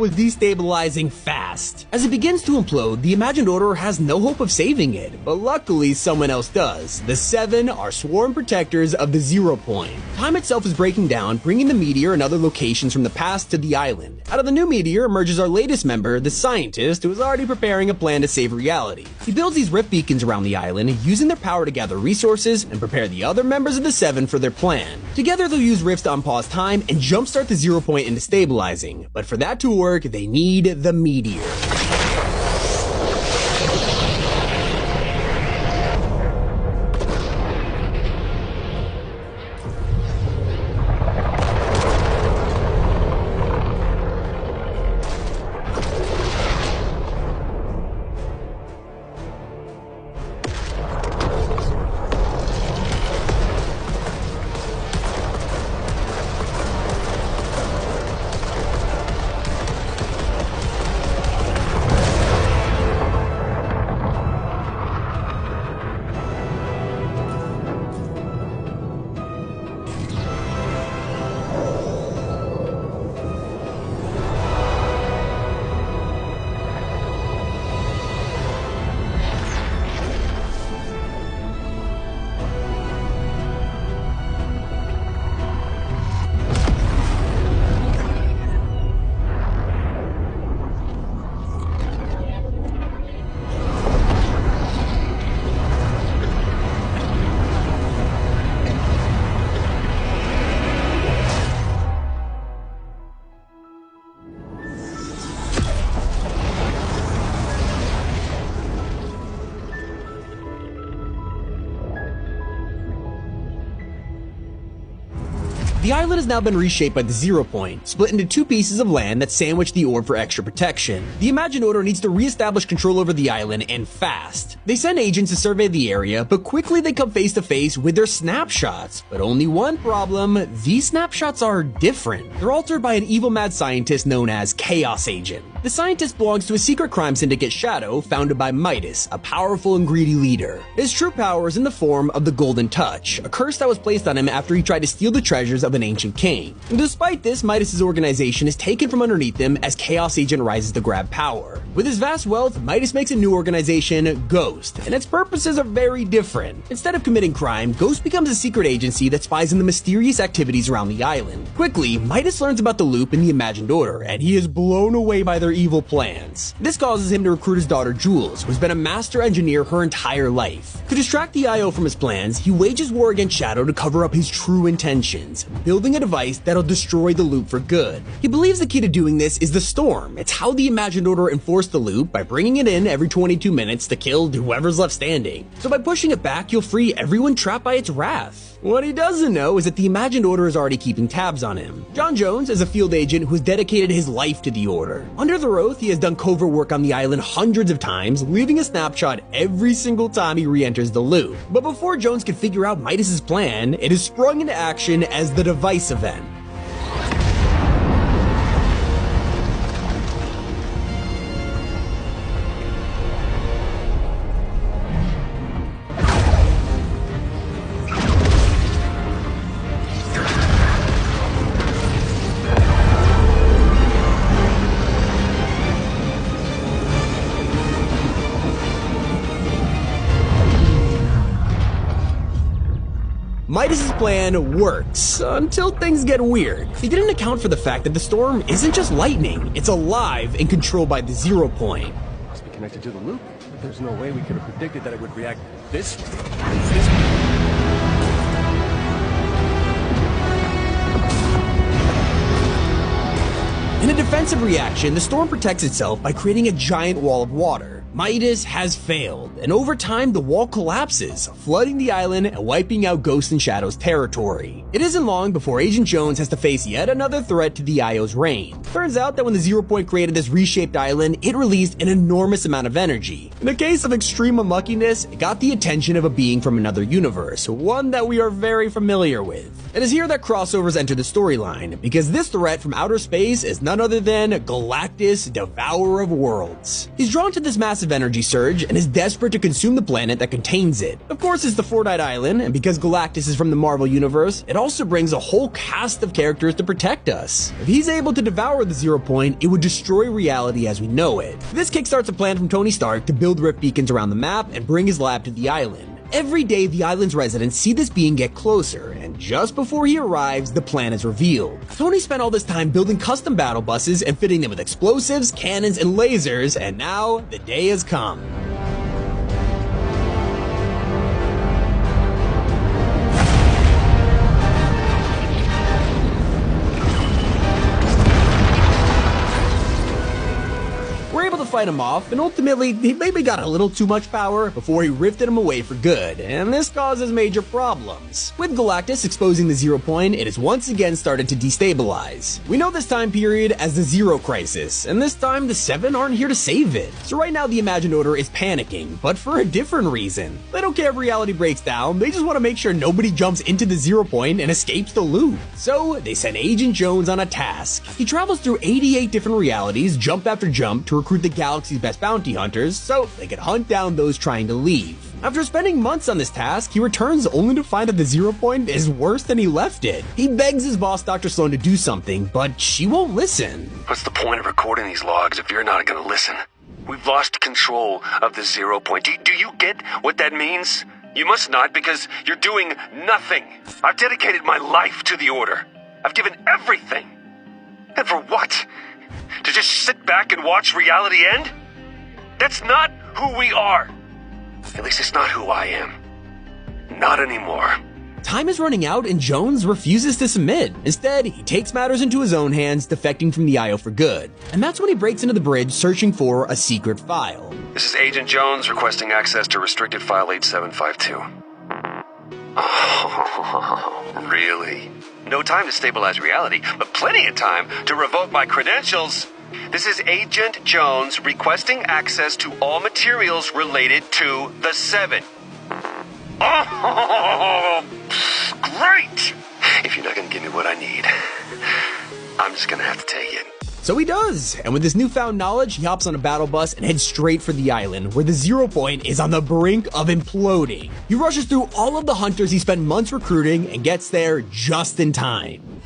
was destabilizing fast. As it begins to implode, the imagined order has no hope of saving it, but luckily someone else does. The Seven are sworn protectors of the 0 point. Time itself is breaking down, bringing the meteor and other locations from the past to the island. Out of the new meteor emerges our latest member, the scientist, who is already preparing a plan to save reality. He builds these rift beacons around the island, using their power to gather resources and prepare the other members of the Seven for their plan. Together they'll use rifts to unpause time and jumpstart the 0 point into stabilizing, but for that to work, they need the meteor. The island has now been reshaped by the 0 point, split into 2 pieces of land that sandwich the orb for extra protection. The imagined order needs to re-establish control over the island, and fast. They send agents to survey the area, but quickly they come face to face with their snapshots. But only one problem: these snapshots are different. They're altered by an evil mad scientist known as Chaos Agent. The scientist belongs to a secret crime syndicate, Shadow, founded by Midas, a powerful and greedy leader. His true power is in the form of the Golden Touch, a curse that was placed on him after he tried to steal the treasures of an ancient king. And despite this, Midas' organization is taken from underneath him as Chaos Agent rises to grab power. With his vast wealth, Midas makes a new organization, Ghost, and its purposes are very different. Instead of committing crime, Ghost becomes a secret agency that spies on the mysterious activities around the island. Quickly, Midas learns about the loop in the imagined order, and he is blown away by their evil plans. This causes him to recruit his daughter Jules, who's been a master engineer her entire life. To distract the IO from his plans, he wages war against Shadow to cover up his true intentions, building a device that'll destroy the loop for good. He believes the key to doing this is the storm. It's how the imagined order enforced the loop by bringing it in every 22 minutes to kill whoever's left standing. So by pushing it back, you'll free everyone trapped by its wrath. What he doesn't know is that the imagined order is already keeping tabs on him. John Jones is a field agent who has dedicated his life to the order. Under their oath, he has done covert work on the island hundreds of times, leaving a snapshot every single time he re-enters the loop. But before Jones can figure out Midas' plan, it is sprung into action as the device event. Midas' plan works, until things get weird. He didn't account for the fact that the storm isn't just lightning, it's alive and controlled by the 0 point. Must be connected to the loop. There's no way we could have predicted that it would react this. In a defensive reaction, the storm protects itself by creating a giant wall of water. Midas has failed, and over time the wall collapses, flooding the island and wiping out Ghost and Shadow's territory. It isn't long before Agent Jones has to face yet another threat to the IO's reign. Turns out that when the 0 point created this reshaped island, it released an enormous amount of energy. In a case of extreme unluckiness, it got the attention of a being from another universe, one that we are very familiar with. It is here that crossovers enter the storyline, because this threat from outer space is none other than Galactus, Devourer of Worlds. He's drawn to this massive energy surge and is desperate to consume the planet that contains it. Of course, it's the Fortnite island, and because Galactus is from the Marvel universe, it also brings a whole cast of characters to protect us. If he's able to devour the Zero Point, it would destroy reality as we know it. This kickstarts a plan from Tony Stark to build rift beacons around the map and bring his lab to the island. Every day, the island's residents see this being get closer, and just before he arrives, the plan is revealed. Tony spent all this time building custom battle buses and fitting them with explosives, cannons, and lasers, and now the day has come. Fight him off, and ultimately he maybe got a little too much power before he rifted him away for good, and this causes major problems. With Galactus exposing the Zero Point, it has once again started to destabilize. We know this time period as the Zero Crisis, and this time the Seven aren't here to save it. So right now the Imagined Order is panicking, but for a different reason. They don't care if reality breaks down, they just want to make sure nobody jumps into the Zero Point and escapes the loot. So they send Agent Jones on a task. He travels through 88 different realities, jump after jump, to recruit the galaxy's best bounty hunters so they can hunt down those trying to leave. After spending months on this task, he returns only to find that the Zero Point is worse than he left it. He begs his boss, Dr. Sloan, to do something, but she won't listen. What's the point of recording these logs if you're not gonna listen? We've lost control of the Zero Point. Do you get what that means? You must not, because you're doing nothing. I've dedicated my life to the Order. I've given everything. And for what? To just sit back and watch reality end? That's not who we are. At least it's not who I am. Not anymore. Time is running out and Jones refuses to submit. Instead, he takes matters into his own hands, defecting from the IO for good. And that's when he breaks into the bridge searching for a secret file. This is Agent Jones requesting access to restricted file 8752. Oh, really? No time to stabilize reality, but plenty of time to revoke my credentials. This is Agent Jones requesting access to all materials related to the Seven. Oh, great! If you're not gonna give me what I need, I'm just gonna have to take it. So he does, and with his newfound knowledge, he hops on a battle bus and heads straight for the island, where the Zero Point is on the brink of imploding. He rushes through all of the hunters he spent months recruiting and gets there just in time.